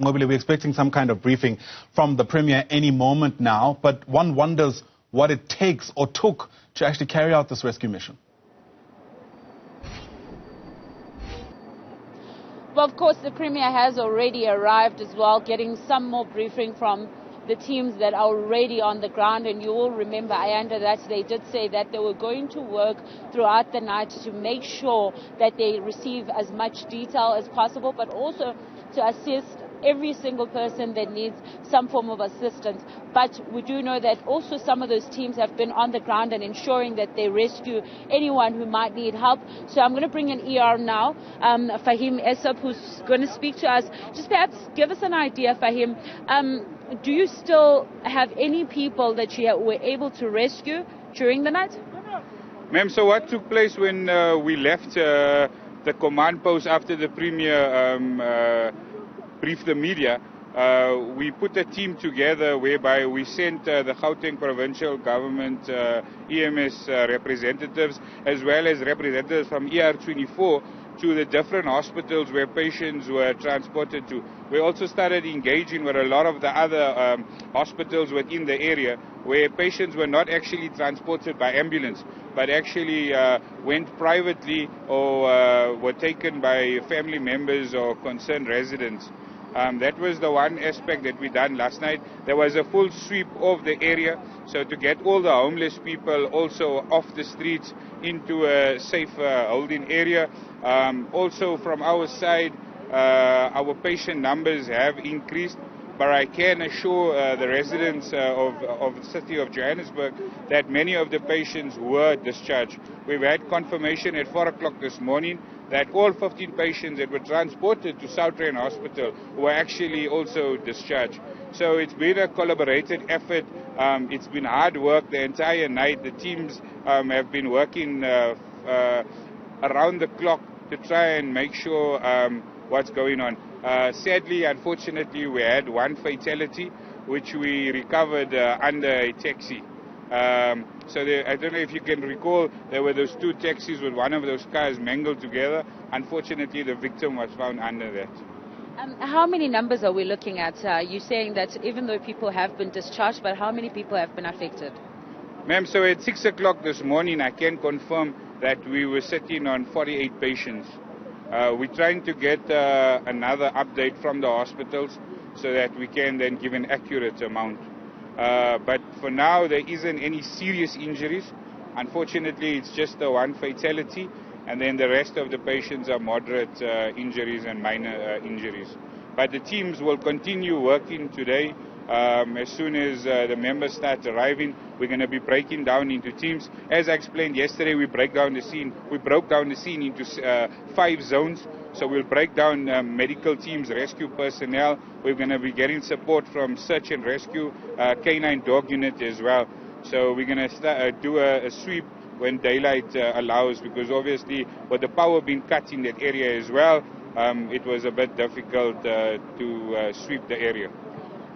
Nqobile, we're expecting some kind of briefing from the Premier any moment now, but one wonders what it takes or took to actually carry out this rescue mission. Well, of course, the Premier has already arrived as well, getting some more briefing from the teams that are already on the ground. And you will remember, Ayanda, that they did say that they were going to work throughout the night to make sure that they receive as much detail as possible, but also to assist every single person that needs some form of assistance. But we do know that also some of those teams have been on the ground and ensuring that they rescue anyone who might need help. So I'm going to bring in ER now, Fahim Esop, who's going to speak to us. Just perhaps give us an idea, Fahim. Do you still have any people that you were able to rescue during the night? Ma'am, so what took place when we left the command post after the Premier briefed the media, we put a team together whereby we sent the Gauteng provincial government EMS representatives as well as representatives from ER24 to the different hospitals where patients were transported to. We also started engaging with a lot of the other hospitals within the area where patients were not actually transported by ambulance, but actually went privately or were taken by family members or concerned residents. That was the one aspect that we done last night. There was a full sweep of the area, so to get all the homeless people also off the streets into a safe holding area. Also from our side, our patient numbers have increased, but I can assure the residents of the city of Johannesburg that many of the patients were discharged. We've had confirmation at 4 o'clock this morning that all 15 patients that were transported to Southern Hospital were actually also discharged. So it's been a collaborated effort. It's been hard work the entire night. The teams have been working around the clock to try and make sure what's going on. Sadly, unfortunately, we had one fatality, which we recovered under a taxi. So I don't know if you can recall, there were those two taxis with one of those cars mangled together. Unfortunately, the victim was found under that. How many numbers are we looking at? You're saying that even though people have been discharged, but how many people have been affected? Ma'am, so at 6 o'clock this morning, I can confirm that we were sitting on 48 patients. We're trying to get another update from the hospitals so that we can then give an accurate amount. But for now, there isn't any serious injuries. Unfortunately, it's just the one fatality, and then the rest of the patients are moderate injuries and minor injuries. But the teams will continue working today. As soon as the members start arriving, we're going to be breaking down into teams. As I explained yesterday, we broke down the scene into 5 zones. So we'll break down medical teams, rescue personnel. We're going to be getting support from search and rescue, canine dog unit as well. So we're going to do a sweep when daylight allows, because obviously with the power being cut in that area as well, it was a bit difficult to sweep the area.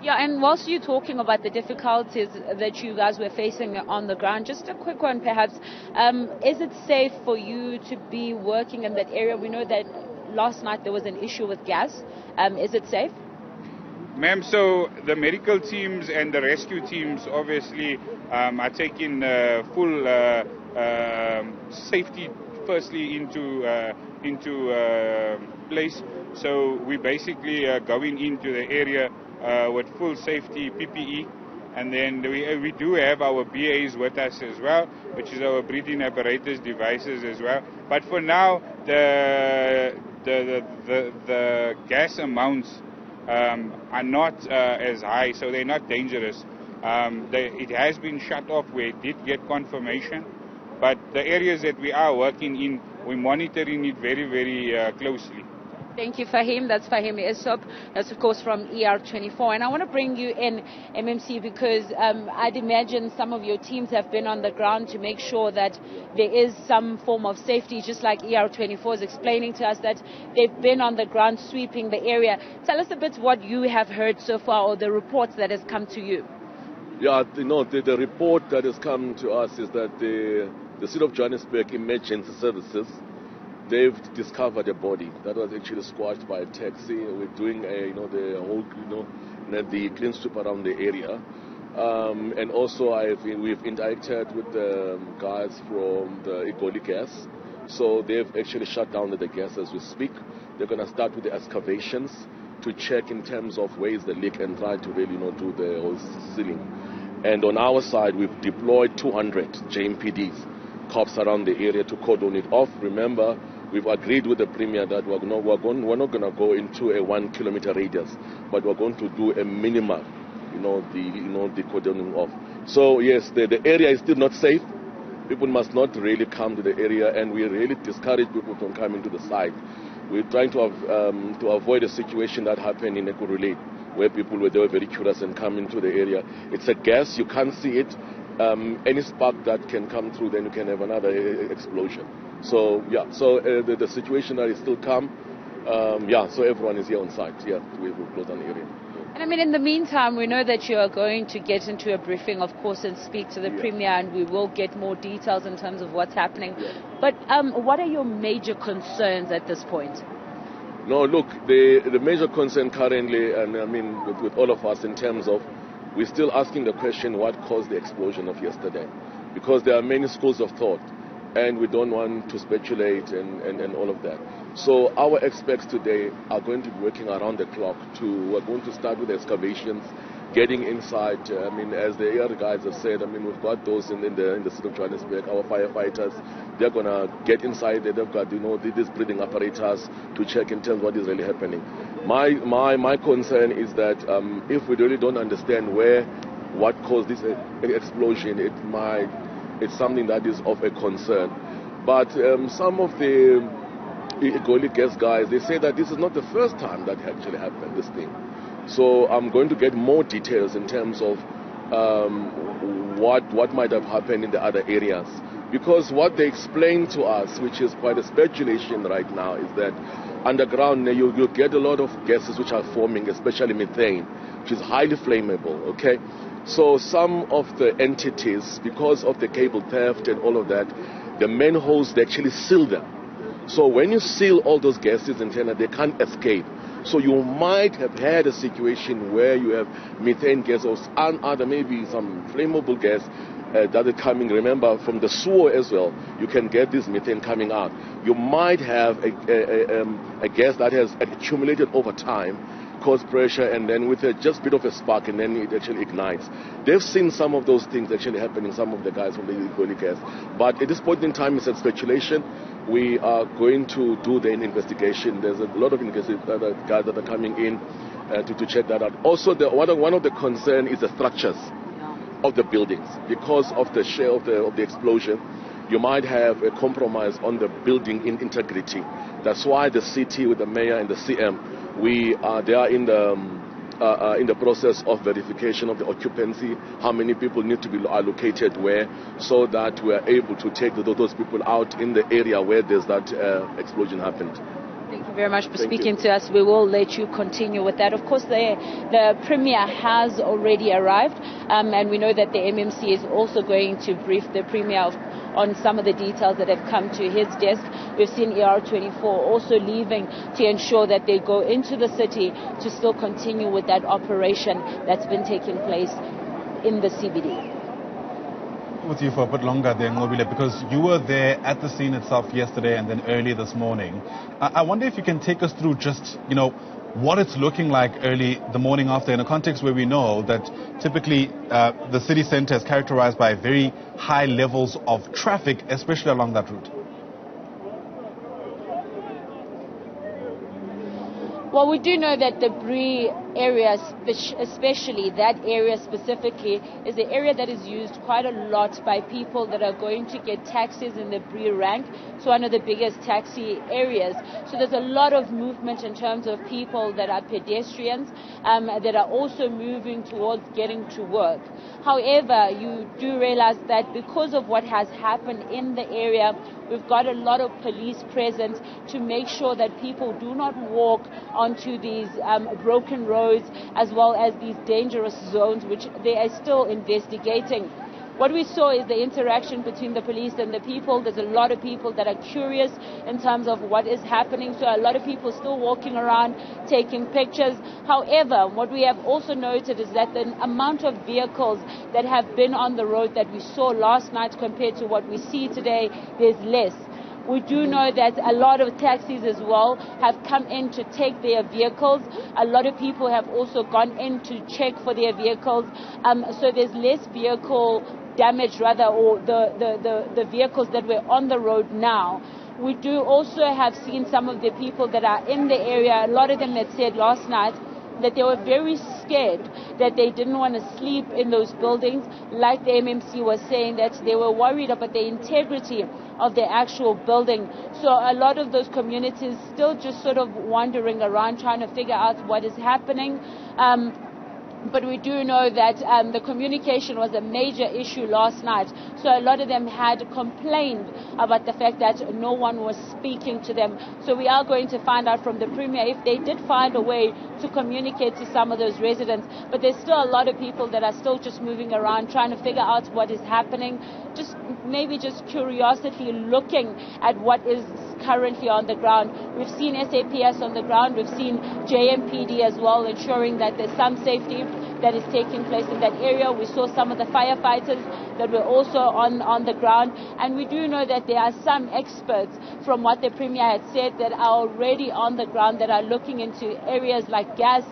Yeah, and whilst you're talking about the difficulties that you guys were facing on the ground, just a quick one perhaps, is it safe for you to be working in that area? We know that last night there was an issue with gas. Is it safe? Ma'am, so the medical teams and the rescue teams obviously are taking full safety firstly into place. So we basically are going into the area with full safety PPE, and then we do have our BAs with us as well, which is our breathing apparatus devices as well. But for now, the gas amounts are not as high, so they're not dangerous. It has been shut off where it did get confirmation, but the areas that we are working in, we're monitoring it very, very closely. Thank you, Fahim. That's Fahim Esop. That's, of course, from ER24. And I want to bring you in, MMC, because I'd imagine some of your teams have been on the ground to make sure that there is some form of safety, just like ER24 is explaining to us that they've been on the ground sweeping the area. Tell us a bit what you have heard so far, or the reports that has come to you. Yeah, the report that has come to us is that the City of Johannesburg Emergency Services they've discovered a body that was actually squashed by a taxi. We're doing the whole, the clean sweep around the area. And also we've interacted with the guys from the Egoli Gas. So they've actually shut down the gas as we speak. They're going to start with the excavations to check in terms of where is the leak and try to really do the whole sealing. And on our side, we've deployed 200 JMPDs, cops around the area to cordon it off. Remember, we've agreed with the Premier that we're not going to go into a 1 kilometer radius, but we're going to do a minimum, the cordoning off. So yes, the area is still not safe. People must not really come to the area, and we really discourage people from coming to the site. We're trying to avoid a situation that happened in Egoli, where people were very curious and come into the area. It's a gas, you can't see it. Any spark that can come through, then you can have another explosion. So yeah, so the situation that is still calm. So everyone is here on site. Yeah, we've closed down the area. And I mean, in the meantime, we know that you are going to get into a briefing, of course, and speak to the Premier, and we will get more details in terms of what's happening. Yeah. But what are your major concerns at this point? No, look, the major concern currently, and I mean with all of us, in terms of, we're still asking the question, what caused the explosion of yesterday? Because there are many schools of thought, and we don't want to speculate and all of that. So our experts today are going to be working around the clock. We're going to start with excavations, getting inside. I mean, as the air guys have said, I mean, we've got those in the city of Johannesburg, our firefighters. They're going to get inside there. They've got, this breathing apparatus to check in terms of what is really happening. My concern is that if we really don't understand what caused this explosion, it's something that is of a concern. But some of the Egoli Gas guys, they say that this is not the first time that actually happened, this thing. So I'm going to get more details in terms of what might have happened in the other areas. Because what they explain to us, which is quite a speculation right now, is that underground you'll get a lot of gases which are forming, especially methane, which is highly flammable, okay? So some of the entities, because of the cable theft and all of that, the manholes, they actually seal them. So when you seal all those gases in there, they can't escape. So you might have had a situation where you have methane gas or other, maybe some flammable gas that are coming. Remember, from the sewer as well, you can get this methane coming out. You might have a gas that has accumulated over time, cause pressure, and then with just a bit of a spark, and then it actually ignites. They've seen some of those things actually happening, some of the guys from the Egoli Gas. But at this point in time, it's a speculation. We are going to do the investigation. There's a lot of guys that are coming in to check that out. Also, one of the concern is the structures of the buildings. Because of the share of the explosion, you might have a compromise on the building in integrity. That's why the city with the mayor and the CM, they are in the process of verification of the occupancy, how many people need to be allocated where, so that we are able to take those people out in the area where there's that explosion happened. Thank you very much for speaking to us. We will let you continue with that. Of course, the Premier has already arrived, and we know that the MMC is also going to brief the Premier on some of the details that have come to his desk. We've seen ER24 also leaving to ensure that they go into the city to still continue with that operation that's been taking place in the CBD. With you for a bit longer there, Nqobile, because you were there at the scene itself yesterday and then early this morning. I wonder if you can take us through just, what it's looking like early the morning after, in a context where we know that typically the city centre is characterized by very high levels of traffic, especially along that route. Well, we do know that the Bree area, especially that area specifically, is the area that is used quite a lot by people that are going to get taxis in the Bree rank. It's one of the biggest taxi areas. So there's a lot of movement in terms of people that are pedestrians that are also moving towards getting to work. However, you do realize that because of what has happened in the area, we've got a lot of police present to make sure that people do not walk onto these broken roads as well as these dangerous zones, which they are still investigating. what we saw is the interaction between the police and the people. There's a lot of people that are curious in terms of what is happening. So a lot of people still walking around, taking pictures. However, what we have also noted is that the amount of vehicles that have been on the road that we saw last night compared to what we see today, there's less. We do know that a lot of taxis as well have come in to take their vehicles. A lot of people have also gone in to check for their vehicles. So there's less vehicle damage, rather, or the vehicles that were on the road now. We do also have seen some of the people that are in the area. A lot of them had said last night that they were very scared, that they didn't want to sleep in those buildings. Like the MMC was saying, that they were worried about the integrity of the actual building. So a lot of those communities still just sort of wandering around trying to figure out what is happening. But we do know that the communication was a major issue last night. So a lot of them had complained about the fact that no one was speaking to them. So we are going to find out from the Premier if they did find a way to communicate to some of those residents. But there's still a lot of people that are still just moving around trying to figure out what is happening. Maybe just curiosity, looking at what is currently on the ground. We've seen SAPS on the ground. We've seen JMPD as well, ensuring that there's some safety that is taking place in that area. We saw some of the firefighters that were also on the ground. And we do know that there are some experts, from what the Premier had said, that are already on the ground that are looking into areas like gas,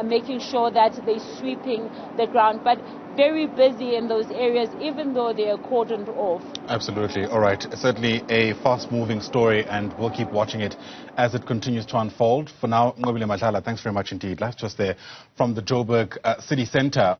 making sure that they're sweeping the ground. But very busy in those areas, even though they are cordoned off. Absolutely. All right. Certainly a fast-moving story, and we'll keep watching it as it continues to unfold. For now, Nqobile Madlala, thanks very much indeed. Live just there from the Joburg city centre.